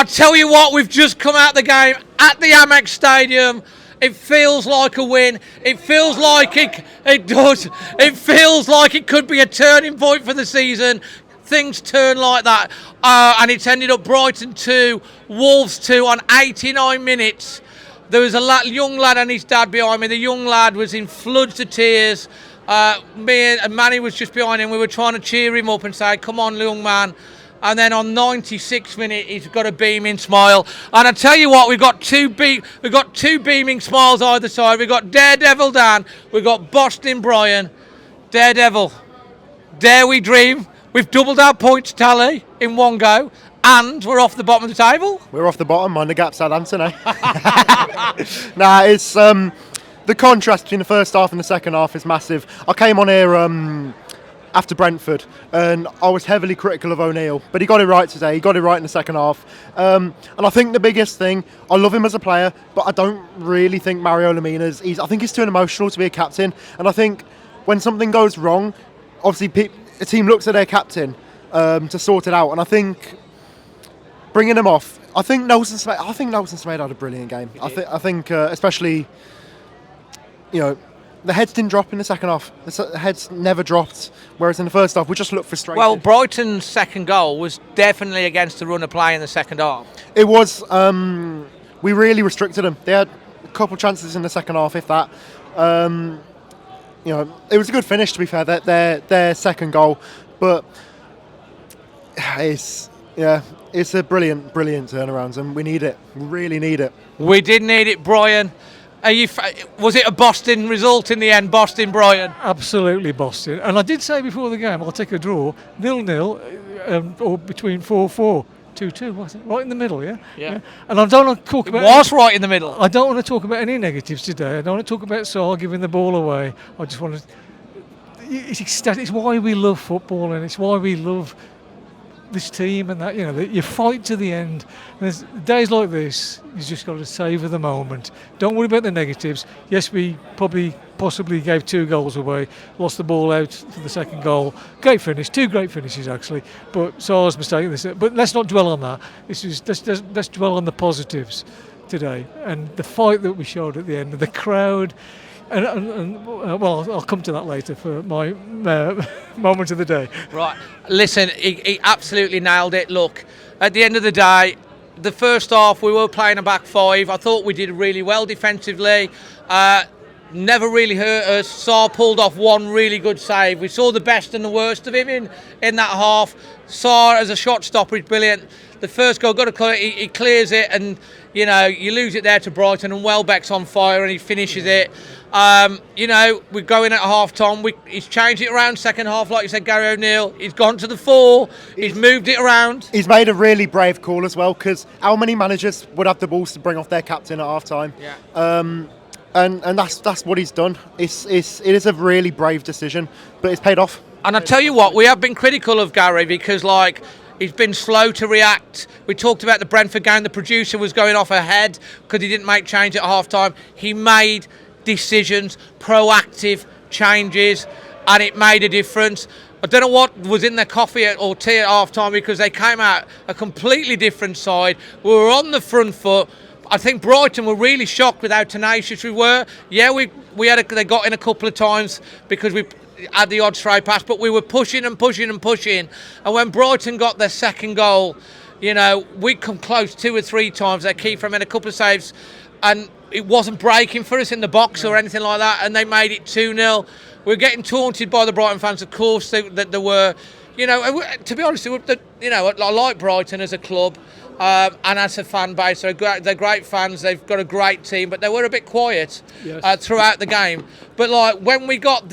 tell you what, we've just come out the game at the Amex Stadium. It feels like a win. It feels like it does. It feels like it could be a turning point for the season. Things turn like that. And it's ended up Brighton 2, Wolves 2 on 89 minutes. There was a young lad and his dad behind me. The young lad was in floods of tears. Me and Manny was just behind him. We were trying to cheer him up and say, come on, young man. And then on 96 minute, he's got a beaming smile. And I tell you what, we've got two beaming smiles either side. We've got Daredevil Dan, we've got Boston Brian. Daredevil, dare we dream? We've doubled our points tally in one go, and we're off the bottom of the table. We're off the bottom, mind the gap, Southampton, eh? Nah, it's the contrast between the first half and the second half is massive. I came on here after Brentford, and I was heavily critical of O'Neill, but he got it right today. He got it right in the second half, and I think the biggest thing, I love him as a player, but I don't really think Mario Lemina's. I think he's too emotional to be a captain, and I think when something goes wrong, obviously a team looks at their captain to sort it out, and I think bringing him off. I think Nelson Semedo had a brilliant game. I think especially, the heads didn't drop in the second half. The heads never dropped, whereas in the first half we just looked frustrated. Well, Brighton's second goal was definitely against the run of play in the second half. It was. We really restricted them. They had a couple chances in the second half, if that. It was a good finish, to be fair. Their second goal, but it's a brilliant turnaround, and we need it. We really need it. We did need it, Brian. Was it a Boston result in the end, Boston, Brian? Absolutely Boston. And I did say before the game, I'll take a draw, 0-0, or between 4-4, 2-2, was it? Right in the middle, yeah? Yeah. And I don't want to talk about... It was right in the middle. I don't want to talk about any negatives today. I don't want to talk about Saar giving the ball away. I just want to... It's why we love football, and it's why we love this team, and that you fight to the end. And there's days like this, you just got to savour the moment. Don't worry about the negatives. Yes, we possibly gave 2 goals away, lost the ball out for the second goal. Great finish, 2 great finishes actually, but Saar's mistake. But let's not dwell on that. Let's dwell on the positives today, and the fight that we showed at the end, the crowd. Well, I'll come to that later for my moment of the day. Right. Listen, he absolutely nailed it. Look, at the end of the day, the first half we were playing a back 5. I thought we did really well defensively. Never really hurt us. Saar pulled off one really good save. We saw the best and the worst of him in that half. Saar as a shot stopper is brilliant. The first goal, got to call it, he clears it, and you lose it there to Brighton, and Welbeck's on fire and he finishes it. We're going at half time. He's changed it around second half, like you said, Gary O'Neill. He's gone to the 4. He's moved it around. He's made a really brave call as well, because how many managers would have the balls to bring off their captain at half time? Yeah. And that's what he's done. It is a really brave decision, but it's paid off. And I tell you what, we have been critical of Gary because, he's been slow to react. We talked about the Brentford game. The producer was going off ahead because he didn't make change at half time. He made decisions, proactive changes, and it made a difference. I don't know what was in their coffee or tea at half time, because they came out a completely different side. We were on the front foot. I think Brighton were really shocked with how tenacious we were. Yeah, they got in a couple of times because we had the odd stray pass, but we were pushing and pushing and pushing. And when Brighton got their second goal, we'd come close 2 or 3 times. Their keeper made a couple of saves, and it wasn't breaking for us in the box or anything like that, and they made it 2-0. We were getting taunted by the Brighton fans, of course, that there were, to be honest, I like Brighton as a club. And as a fan base, they're great fans. They've got a great team, but they were a bit quiet throughout the game. But when we got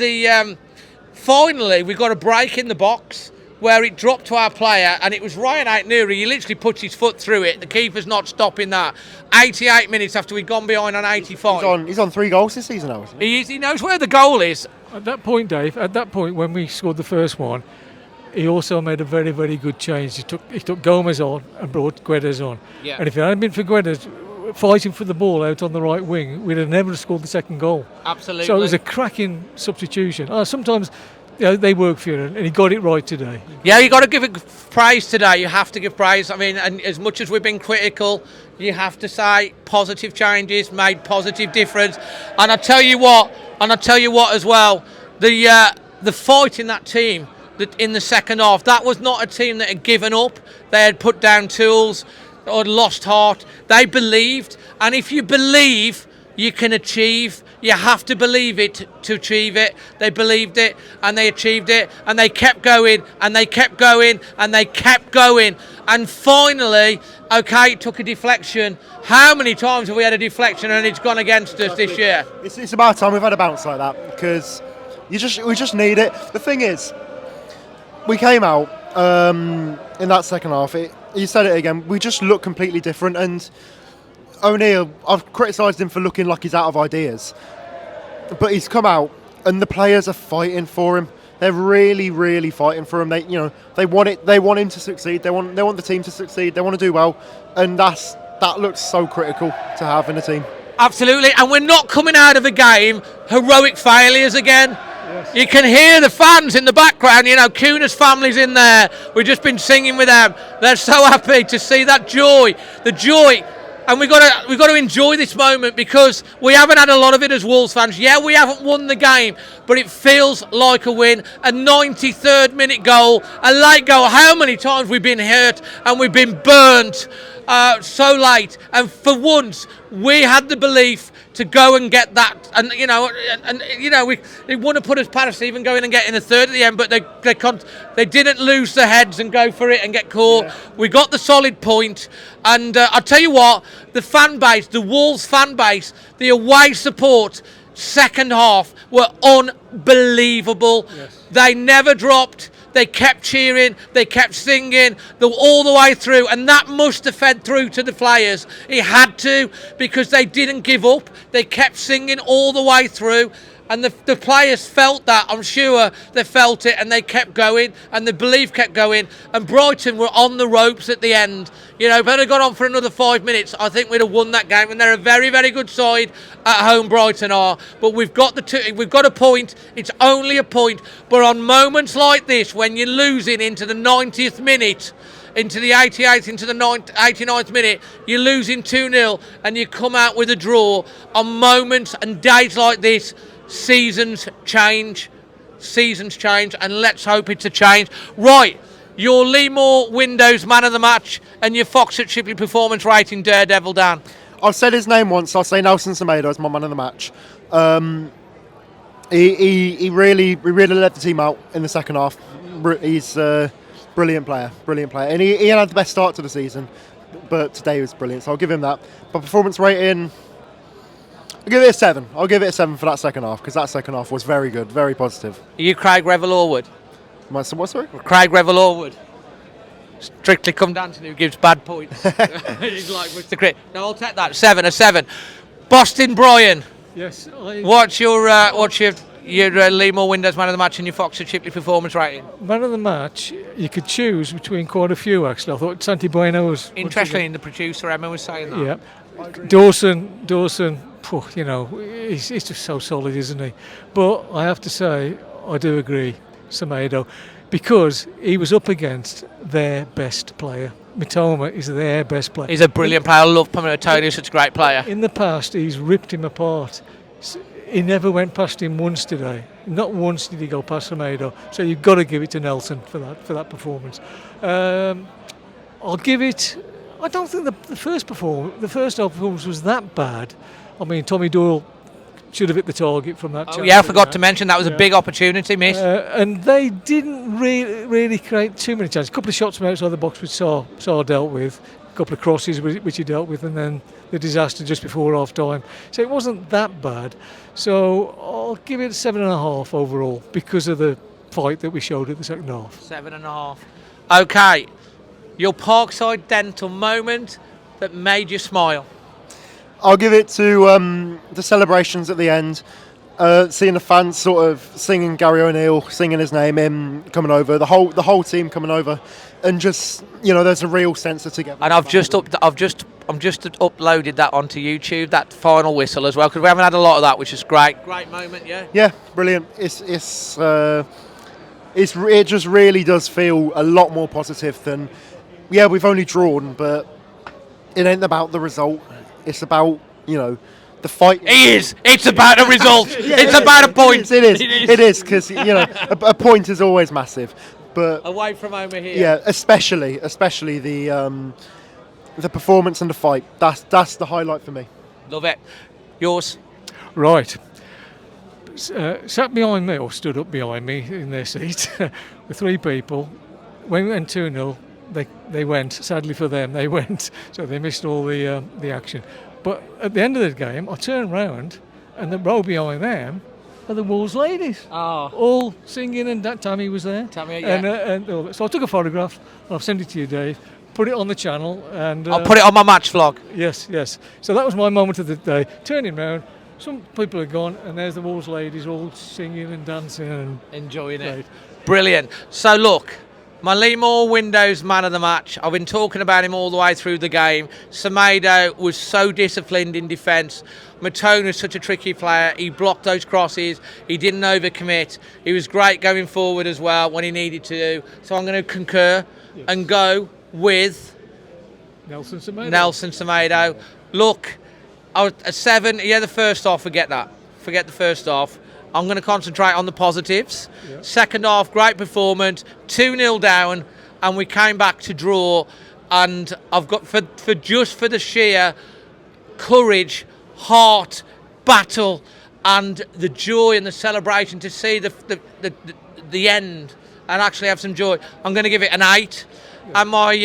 finally we got a break in the box where it dropped to our player, and it was Ryan Aitnuri. He literally puts his foot through it. The keeper's not stopping that. 88 minutes after we'd gone behind on 85. He's on 3 goals this season now, isn't he? He knows where the goal is. At that point, Dave, when we scored the first one, he also made a very, very good change. He took Gomez on and brought Guedes on. Yeah. And if it hadn't been for Guedes fighting for the ball out on the right wing, we'd have never scored the second goal. Absolutely. So it was a cracking substitution. Sometimes they work for you, and he got it right today. Yeah, you got to give it praise today. You have to give praise. I mean, and as much as we've been critical, you have to say positive changes made positive difference. And I tell you what as well, the fight in that team that in the second half, that was not a team that had given up. They had put down tools or lost heart. They believed, and if you believe, you can achieve. You have to believe it to achieve it. They believed it and they achieved it, and they kept going and they kept going and they kept going. And finally, okay, it took a deflection. How many times have we had a deflection and it's gone against us this year? It's about time we've had a bounce like that, because we just need it. The thing is, we came out in that second half. You said it again. We just look completely different, and O'Neill, I've criticised him for looking like he's out of ideas, but he's come out and the players are fighting for him. They're really, really fighting for him. They want it. They want him to succeed. They want the team to succeed. They want to do well, and that looks so critical to have in a team. Absolutely, and we're not coming out of a game heroic failures again. Yes. You can hear the fans in the background. Kuna's family's in there. We've just been singing with them. They're so happy to see that joy, the joy. And we've got to enjoy this moment, because we haven't had a lot of it as Wolves fans. Yeah, we haven't won the game, but it feels like a win. A 93rd minute goal, a late goal. How many times we've been hurt and we've been burnt so late. And for once, we had the belief to go and get that. And they want to put us past even going and getting a third at the end, but they didn't lose their heads and go for it and get caught. Yeah. We got the solid point, and I'll tell you what, the fan base, the Wolves fan base, the away support, second half were unbelievable. Yes. They never dropped. They kept cheering, they kept singing all the way through, and that must have fed through to the players. It had to, because they didn't give up. They kept singing all the way through, and the players felt that. I'm sure they felt it, and they kept going, and the belief kept going. And Brighton were on the ropes at the end. If they'd have gone on for another 5 minutes, I think we'd have won that game. And they're a very, very good side at home, Brighton are. But we've got a point. It's only a point. But on moments like this, when you're losing into the 90th minute, into the 88th, into the 89th minute, you're losing 2-0, and you come out with a draw. On moments and days like this, seasons change, and let's hope it's a change. Right, your LEAMORE Windows man of the match and your Fox at Shipley performance rating, Daredevil Dan. I've said his name once. I'll say Nelson Semedo as my man of the match. He really led the team out in the second half. He's a brilliant player, and he had the best start to the season, but today was brilliant, so I'll give him that. But performance rating, I'll give it a 7. I'll give it a 7 for that second half, because that second half was very good, very positive. Are you Craig Revel-Orwood? What, sorry? Craig Revel-Orwood. Strictly come down to who gives bad points. He's like Mr. Crit. No, I'll take that. A 7. Boston Brian. Yes. What's your LEAMORE Windows man of the match and your Fox at Shipley performance rating? Man of the match, you could choose between quite a few, actually. I thought Santi Bueno was... Interestingly, the producer Emma was saying that. Yeah. Dawson, he's just so solid, isn't he? But I have to say, I do agree, Semedo, because he was up against their best player. Mitoma is their best player. He's a brilliant player. I love Tony. He's such a great player. In the past, he's ripped him apart. He never went past him once today. Not once did he go past Semedo. So you've got to give it to Nelson for that performance. I'll give it. I don't think the first half performance was that bad. I mean, Tommy Doyle should have hit the target from that. I forgot to mention that was a big opportunity miss. And they didn't really create too many chances. A couple of shots from outside the box which Saar dealt with, a couple of crosses which he dealt with, and then the disaster just before half time. So it wasn't that bad. So I'll give it 7.5 overall because of the fight that we showed at the second half. 7.5. Okay, your Parkside dental moment that made you smile. I'll give it to the celebrations at the end, seeing the fans sort of singing Gary O'Neill, singing his name in, coming over, the whole team coming over, and just there's a real sense of togetherness. And I'm just uploaded that onto YouTube, that final whistle as well, because we haven't had a lot of that, which is great. Great moment, yeah. Yeah, brilliant. It's it just really does feel a lot more positive than, yeah, we've only drawn, but it ain't about the result. It's about, the fight. It's about a result. It's about a point. It is because a point is always massive, but away from home here. Yeah, especially the performance and the fight. That's the highlight for me. Love it. Yours. Right. Sat behind me, or stood up behind me in their seat, with 3 people. When we went 2-0, they went. Sadly for them, they went. So they missed all the action. But at the end of the game, I turned round, and the row behind them are the Wolves ladies. Oh. All singing, and Tammy was there. Tammy, yeah. So I took a photograph, and I've sent it to you, Dave. Put it on the channel, and I'll put it on my match vlog. Yes. So that was my moment of the day. Turning round, some people are gone, and there's the Wolves ladies all singing and dancing and enjoying it. Brilliant. So look, my LEAMORE Windows man of the match. I've been talking about him all the way through the game. Semedo was so disciplined in defence. Matone is such a tricky player. He blocked those crosses. He didn't overcommit. He was great going forward as well when he needed to. So I'm going to concur and go with Nelson Semedo. Look, I was a 7. Yeah, the first half. Forget that. Forget the first half. I'm going to concentrate on the positives. Yeah. Second half, great performance. 2-0 down, and we came back to draw. And I've got for the sheer courage, heart, battle, and the joy and the celebration to see the end and actually have some joy. I'm going to give it an 8. Yeah. And my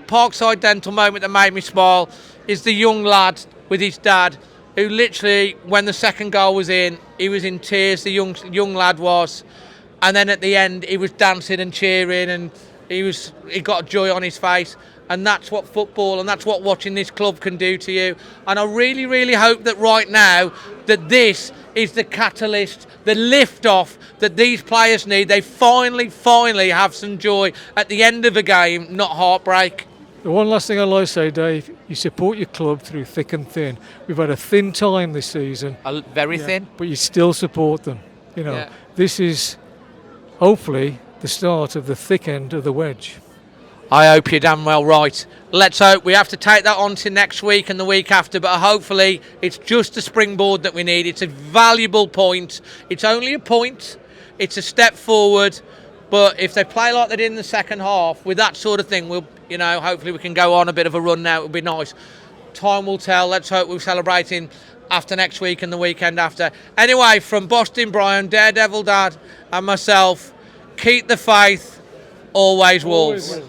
Parkside dental moment that made me smile is the young lad with his dad, who literally, when the second goal was in, he was in tears, the young lad was. And then at the end, he was dancing and cheering, and he got joy on his face. And that's what football and that's what watching this club can do to you. And I really, really hope that right now, that this is the catalyst, the lift-off that these players need. They finally have some joy at the end of a game, not heartbreak. The one last thing I'd like to say, Dave, you support your club through thick and thin. We've had a thin time this season. Very thin. But you still support them. This is hopefully the start of the thick end of the wedge. I hope you're damn well right. Let's hope. We have to take that on to next week and the week after, but hopefully it's just a springboard that we need. It's a valuable point. It's only a point. It's a step forward. But if they play like they did in the second half, with that sort of thing, hopefully we can go on a bit of a run now. It would be nice. Time will tell. Let's hope we're celebrating after next week and the weekend after. Anyway, from Boston Brian, Daredevil Dad, and myself, keep the faith, always Wolves.